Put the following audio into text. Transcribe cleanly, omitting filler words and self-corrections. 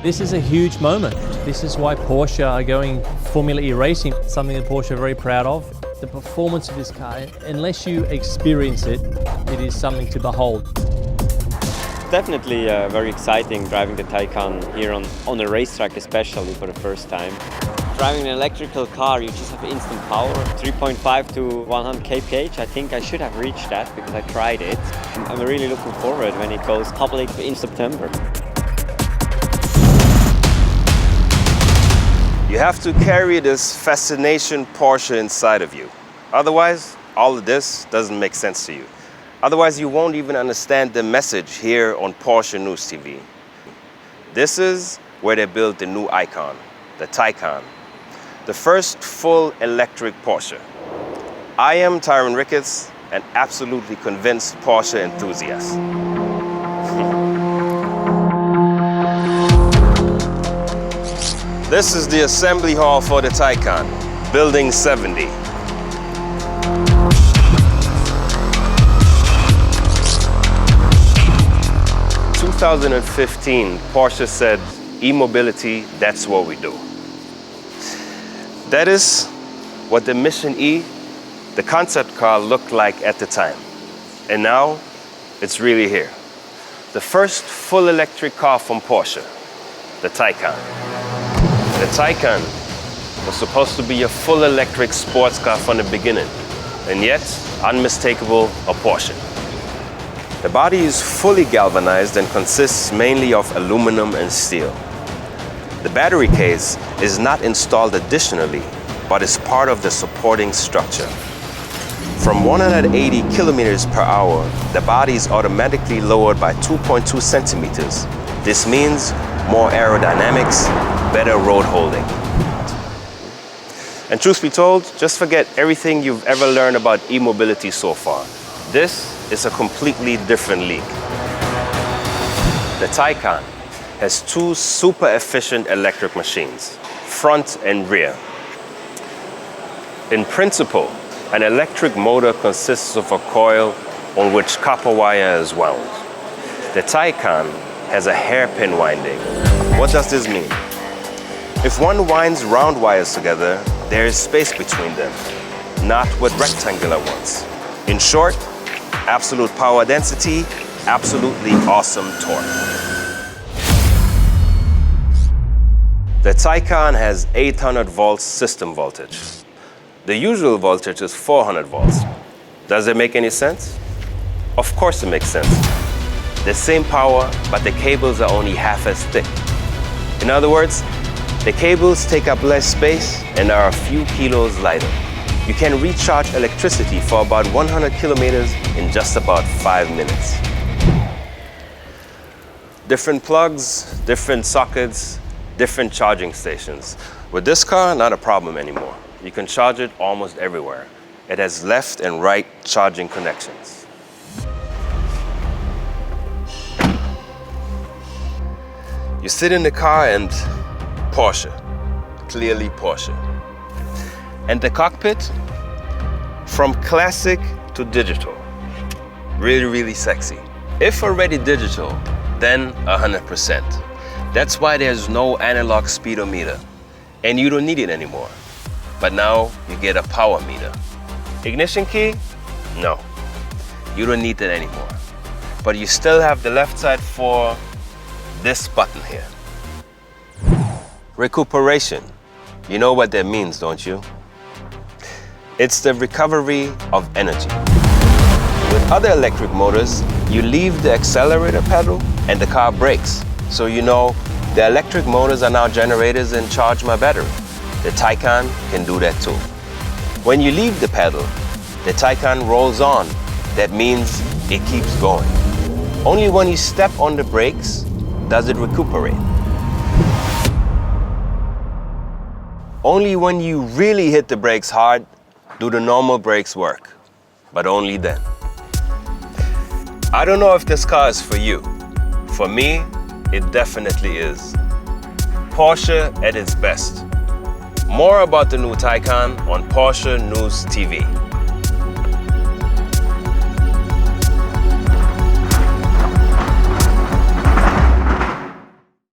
This is a huge moment. This is why Porsche are going Formula E racing, something that Porsche are very proud of. The performance of this car, unless you experience it, it is something to behold. Definitely very exciting driving the Taycan here on a racetrack, especially for the first time. Driving an electrical car, you just have instant power, 3.5 to 100 kph. I think I should have reached that because I tried it. I'm really looking forward when it goes public in September. You have to carry this fascination Porsche inside of you. Otherwise, all of this doesn't make sense to you. Otherwise, you won't even understand the message here on Porsche newsTV. This is where they built the new icon, the Taycan, the first full electric Porsche. I am Tyron Ricketts, an absolutely convinced Porsche enthusiast. This is the assembly hall for the Taycan, Building 70. In 2015, Porsche said, e-mobility, that's what we do. That is what the Mission E, the concept car, looked like at the time. And now, it's really here. The first full electric car from Porsche, the Taycan. The Taycan was supposed to be a full electric sports car from the beginning, and yet unmistakable a Porsche. The body is fully galvanized and consists mainly of aluminum and steel. The battery case is not installed additionally, but is part of the supporting structure. From 180 kilometers per hour, the body is automatically lowered by 2.2 centimeters. This means more aerodynamics, better road holding. And truth be told, just forget everything you've ever learned about e-mobility so far. This is a completely different league. The Taycan has two super efficient electric machines, front and rear. In principle, an electric motor consists of a coil on which copper wire is wound. The Taycan has a hairpin winding. What does this mean? If one winds round wires together, there is space between them, not with rectangular ones. In short, absolute power density, absolutely awesome torque. The Taycan has 800 volts system voltage. The usual voltage is 400 volts. Does it make any sense? Of course it makes sense. The same power, but the cables are only half as thick. In other words, the cables take up less space and are a few kilos lighter. You can recharge electricity for about 100 kilometers in just about 5 minutes. Different plugs, different sockets, different charging stations. With this car, not a problem anymore. You can charge it almost everywhere. It has left and right charging connections. You sit in the car and Porsche, clearly Porsche. And the cockpit, from classic to digital. Really, really sexy. If already digital, then 100%. That's why there's no analog speedometer, and you don't need it anymore. But now you get a power meter. Ignition key? No, you don't need that anymore. But you still have the left side for this button here. Recuperation. You know what that means, don't you? It's the recovery of energy. With other electric motors, you leave the accelerator pedal and the car brakes. So you know the electric motors are now generators and charge my battery. The Taycan can do that too. When you leave the pedal, the Taycan rolls on. That means it keeps going. Only when you step on the brakes does it recuperate. Only when you really hit the brakes hard do the normal brakes work, but only then. I don't know if this car is for you. For me, it definitely is. Porsche at its best. More about the new Taycan on Porsche newsTV.